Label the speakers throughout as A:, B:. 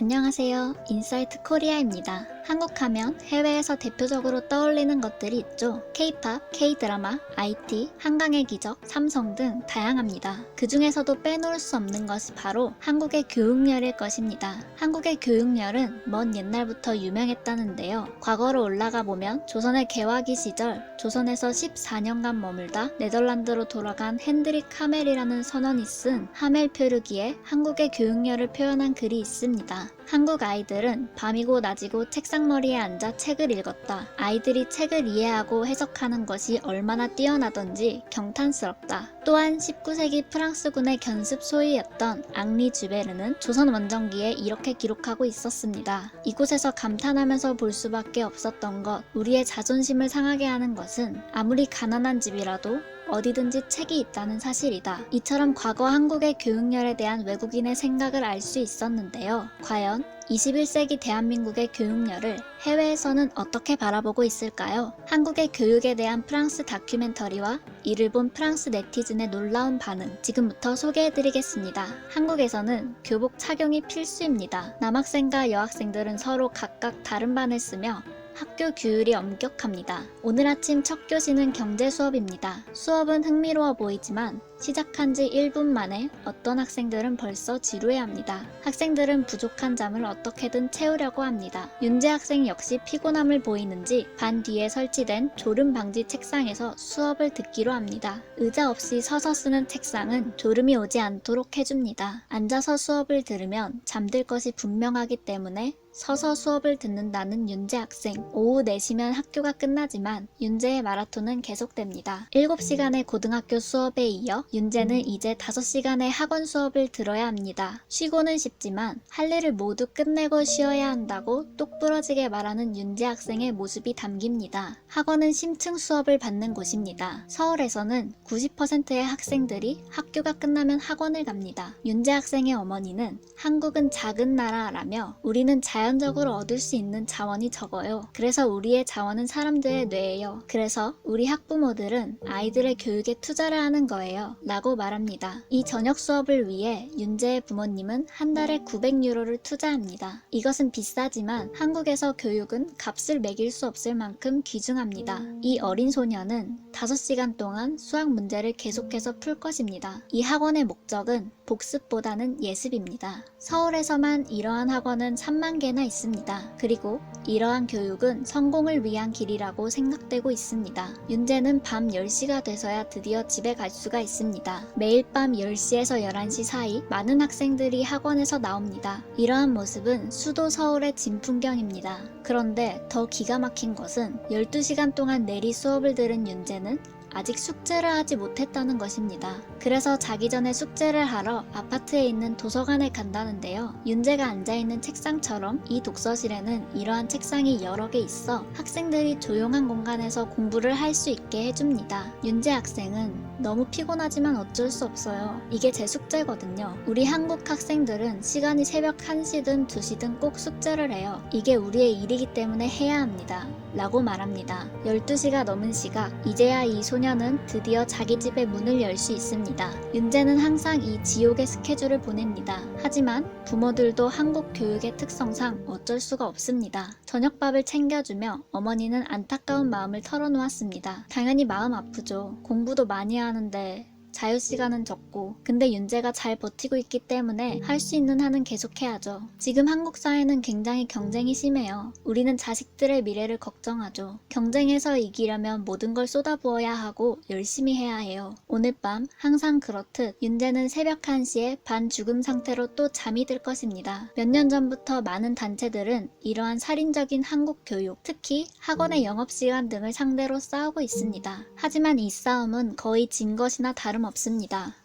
A: 안녕하세요. 인사이트 코리아입니다. 한국 하면 해외에서 대표적으로 떠올리는 것들이 있죠. K-팝, K-드라마, IT, 한강의 기적, 삼성 등 다양합니다. 그 중에서도 빼놓을 수 없는 것이 바로 한국의 교육열일 것입니다. 한국의 교육열은 먼 옛날부터 유명했다는데요. 과거로 올라가 보면 조선의 개화기 시절 조선에서 14년간 머물다 네덜란드로 돌아간 핸드릭 하멜이라는 선원이 쓴 하멜 표류기에 한국의 교육열을 표현한 글이 있습니다. 한국 아이들은 밤이고 낮이고 책상머리에 앉아 책을 읽었다. 아이들이 책을 이해하고 해석하는 것이 얼마나 뛰어나던지 경탄스럽다. 또한 19세기 프랑스군의 견습 소위였던 앙리 주베르는 조선 원정기에 이렇게 기록하고 있었습니다. 이곳에서 감탄하면서 볼 수밖에 없었던 것, 우리의 자존심을 상하게 하는 것은 아무리 가난한 집이라도 어디든지 책이 있다는 사실이다. 이처럼 과거 한국의 교육열에 대한 외국인의 생각을 알 수 있었는데요. 과연 21세기 대한민국의 교육열을 해외에서는 어떻게 바라보고 있을까요? 한국의 교육에 대한 프랑스 다큐멘터리와 이를 본 프랑스 네티즌의 놀라운 반응, 지금부터 소개해드리겠습니다. 한국에서는 교복 착용이 필수입니다. 남학생과 여학생들은 서로 각각 다른 반을 쓰며 학교 규율이 엄격합니다. 오늘 아침 첫 교시는 경제 수업입니다. 수업은 흥미로워 보이지만 시작한 지 1분 만에 어떤 학생들은 벌써 지루해합니다. 학생들은 부족한 잠을 어떻게든 채우려고 합니다. 윤재 학생 역시 피곤함을 보이는지 반 뒤에 설치된 졸음 방지 책상에서 수업을 듣기로 합니다. 의자 없이 서서 쓰는 책상은 졸음이 오지 않도록 해줍니다. 앉아서 수업을 들으면 잠들 것이 분명하기 때문에 서서 수업을 듣는다는 윤재 학생. 오후 4시면 학교가 끝나지만 윤재의 마라톤은 계속됩니다. 7시간의 고등학교 수업에 이어 윤재는 이제 5시간의 학원 수업을 들어야 합니다. 쉬고는 싶지만 할 일을 모두 끝내고 쉬어야 한다고 똑부러지게 말하는 윤재 학생의 모습이 담깁니다. 학원은 심층 수업을 받는 곳입니다. 서울에서는 90%의 학생들이 학교가 끝나면 학원을 갑니다. 윤재 학생의 어머니는 한국은 작은 나라라며 우리는 자연적으로 얻을 수 있는 자원이 적어요. 그래서 우리의 자원은 사람들의 뇌예요. 그래서 우리 학부모들은 아이들의 교육에 투자를 하는 거예요. 라고 말합니다. 이 저녁 수업을 위해 윤재의 부모님은 한 달에 900유로를 투자합니다. 이것은 비싸지만 한국에서 교육은 값을 매길 수 없을 만큼 귀중합니다. 이 어린 소녀는 5시간 동안 수학 문제를 계속해서 풀 것입니다. 이 학원의 목적은 복습보다는 예습입니다. 서울에서만 이러한 학원은 3만 개나 있습니다. 그리고 이러한 교육은 성공을 위한 길이라고 생각되고 있습니다. 윤재는 밤 10시가 돼서야 드디어 집에 갈 수가 있습니다. 매일 밤 10시에서 11시 사이 많은 학생들이 학원에서 나옵니다. 이러한 모습은 수도 서울의 진풍경입니다. 그런데 더 기가 막힌 것은 12시간 동안 내리 수업을 들은 윤재는 아직 숙제를 하지 못했다는 것입니다. 그래서 자기 전에 숙제를 하러 아파트에 있는 도서관에 간다는데요. 윤재가 앉아있는 책상처럼 이 독서실에는 이러한 책상이 여러 개 있어 학생들이 조용한 공간에서 공부를 할 수 있게 해줍니다. 윤재 학생은 너무 피곤하지만 어쩔 수 없어요. 이게 제 숙제거든요. 우리 한국 학생들은 시간이 새벽 1시든 2시든 꼭 숙제를 해요. 이게 우리의 일이기 때문에 해야 합니다. 라고 말합니다. 12시가 넘은 시각, 이제야 이 소녀는 드디어 자기 집의 문을 열 수 있습니다. 윤재는 항상 이 지옥의 스케줄을 보냅니다. 하지만 부모들도 한국 교육의 특성상 어쩔 수가 없습니다. 저녁밥을 챙겨주며 어머니는 안타까운 마음을 털어놓았습니다. 당연히 마음 아프죠. 공부도 많이 하는데 자유시간은 적고, 근데 윤재가 잘 버티고 있기 때문에 할 수 있는 한은 계속해야죠. 지금 한국 사회는 굉장히 경쟁이 심해요. 우리는 자식들의 미래를 걱정하죠. 경쟁에서 이기려면 모든 걸 쏟아부어야 하고 열심히 해야 해요. 오늘 밤 항상 그렇듯 윤재는 새벽 1시에 반죽음 상태로 또 잠이 들 것입니다. 몇 년 전부터 많은 단체들은 이러한 살인적인 한국 교육, 특히 학원의 영업시간 등을 상대로 싸우고 있습니다. 하지만 이 싸움은 거의 진 것이나 다름없습니다.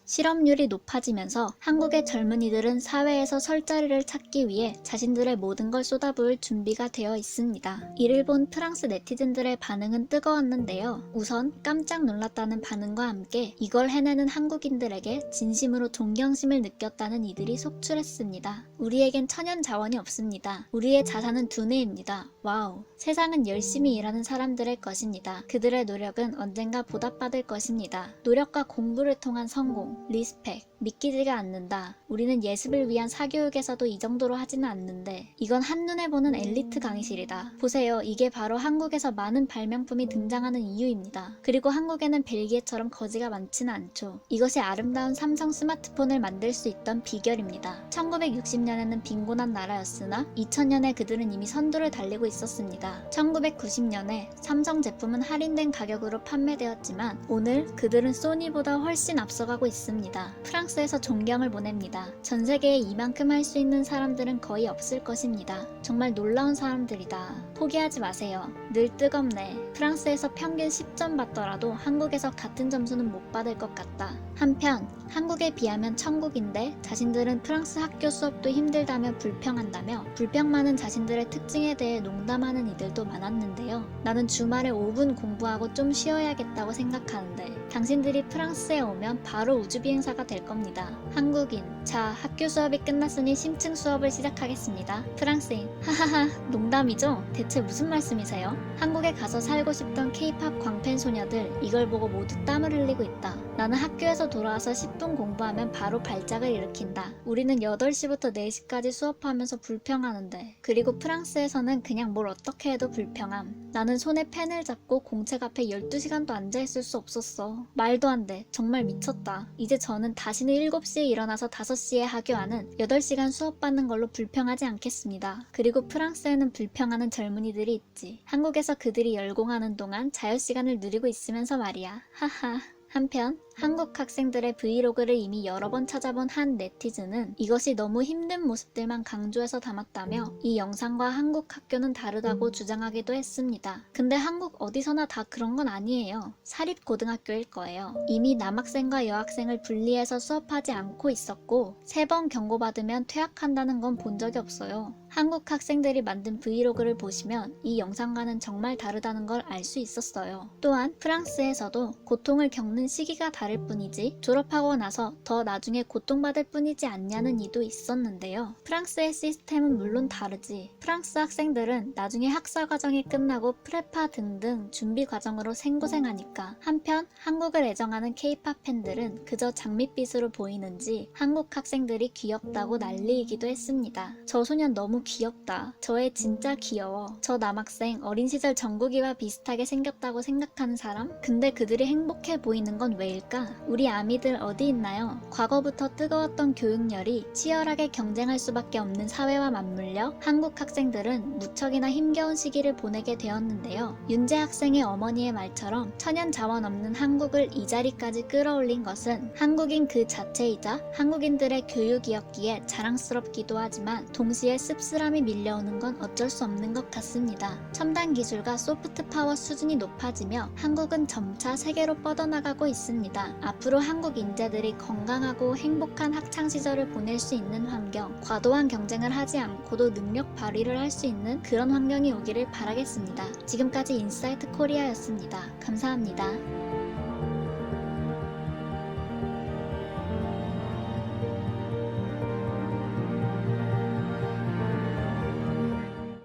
A: 실업률이 높아지면서 한국의 젊은이들은 사회에서 설 자리를 찾기 위해 자신들의 모든 걸 쏟아부을 준비가 되어 있습니다. 이를 본 프랑스 네티즌들의 반응은 뜨거웠는데요. 우선 깜짝 놀랐다는 반응과 함께 이걸 해내는 한국인들에게 진심으로 존경심을 느꼈다는 이들이 속출했습니다. 우리에겐 천연 자원이 없습니다. 우리의 자산은 두뇌입니다. 와우. 세상은 열심히 일하는 사람들의 것입니다. 그들의 노력은 언젠가 보답받을 것입니다. 노력과 공부를 통한 성공, 리스펙. 믿기지가 않는다. 우리는 예습을 위한 사교육에서도 이 정도로 하지는 않는데 이건 한눈에 보는 엘리트 강의실이다. 보세요. 이게 바로 한국에서 많은 발명품이 등장하는 이유입니다. 그리고 한국에는 벨기에처럼 거지가 많지는 않죠. 이것이 아름다운 삼성 스마트폰을 만들 수 있던 비결입니다. 1960년에는 빈곤한 나라였으나 2000년에 그들은 이미 선두를 달리고 있었습니다. 1990년에 삼성 제품은 할인된 가격으로 판매되었지만 오늘 그들은 소니보다 훨씬 앞서가고 있습니다. 프랑스에서 존경을 보냅니다. 전 세계에 이만큼 할 수 있는 사람들은 거의 없을 것입니다. 정말 놀라운 사람들이다. 포기하지 마세요. 늘 뜨겁네. 프랑스에서 평균 10점 받더라도 한국에서 같은 점수는 못 받을 것 같다. 한편 한국에 비하면 천국인데 자신들은 프랑스 학교 수업도 힘들다며 불평한다며 불평 많은 자신들의 특징에 대해 농담하는 이들도 많았는데요. 나는 주말에 5분 공부하고 좀 쉬어야겠다고 생각하는데 당신들이 프랑스에 오면 바로 우주비행사가 될 겁니다. 한국인, 자 학교 수업이 끝났으니 심층 수업을 시작하겠습니다. 프랑스인, 하하하 농담이죠? 대체 무슨 말씀이세요? 한국에 가서 살고 싶던 K-팝 광팬 소녀들 이걸 보고 모두 땀을 흘리고 있다. 나는 학교에서 돌아와서 10분 공부하면 바로 발작을 일으킨다. 우리는 8시부터 4시까지 수업하면서 불평하는데 그리고 프랑스에서는 그냥 뭘 어떻게 해도 불평함. 나는 손에 펜을 잡고 공책 앞에 12시간도 앉아있을 수 없었어. 말도 안 돼. 정말 미쳤다. 이제 저는 다시는 7시에 일어나서 5시에 하교하는 8시간 수업받는 걸로 불평하지 않겠습니다. 그리고 프랑스에는 불평하는 젊은이들이 있지. 한국에서 그들이 열공하는 동안 자유시간을 누리고 있으면서 말이야. 하하. 한편 한국 학생들의 브이로그를 이미 여러 번 찾아본 한 네티즌은 이것이 너무 힘든 모습들만 강조해서 담았다며 이 영상과 한국 학교는 다르다고 주장하기도 했습니다. 근데 한국 어디서나 다 그런 건 아니에요. 사립고등학교일 거예요. 이미 남학생과 여학생을 분리해서 수업하지 않고 있었고 3번 경고받으면 퇴학한다는 건 본 적이 없어요. 한국 학생들이 만든 브이로그를 보시면 이 영상과는 정말 다르다는 걸 알 수 있었어요. 또한 프랑스에서도 고통을 겪는 시기가 다를 뿐이지 졸업하고 나서 더 나중에 고통받을 뿐이지 않냐는 이도 있었는데요. 프랑스의 시스템은 물론 다르지. 프랑스 학생들은 나중에 학사 과정이 끝나고 프레파 등등 준비 과정으로 생고생하니까. 한편 한국을 애정하는 K-팝 팬들은 그저 장밋빛으로 보이는지 한국 학생들이 귀엽다고 난리이기도 했습니다. 저 소년 너무 귀엽다. 저 애 진짜 귀여워. 저 남학생 어린 시절 정국이와 비슷하게 생겼다고 생각하는 사람? 근데 그들이 행복해 보이는 건 왜일까? 우리 아미들 어디 있나요? 과거부터 뜨거웠던 교육열이 치열하게 경쟁할 수밖에 없는 사회와 맞물려 한국 학생들은 무척이나 힘겨운 시기를 보내게 되었는데요. 윤재 학생의 어머니의 말처럼 천연 자원 없는 한국을 이 자리까지 끌어올린 것은 한국인 그 자체이자 한국인들의 교육이었기에 자랑스럽기도 하지만 동시에 씁쓸함이 밀려오는 건 어쩔 수 없는 것 같습니다. 첨단 기술과 소프트 파워 수준이 높아지며 한국은 점차 세계로 뻗어나가고 있습니다. 앞으로 한국 인재들이 건강하고 행복한 학창시절을 보낼 수 있는 환경, 과도한 경쟁을 하지 않고도 능력 발휘를 할 수 있는 그런 환경이 오기를 바라겠습니다. 지금까지 인사이트 코리아였습니다. 감사합니다.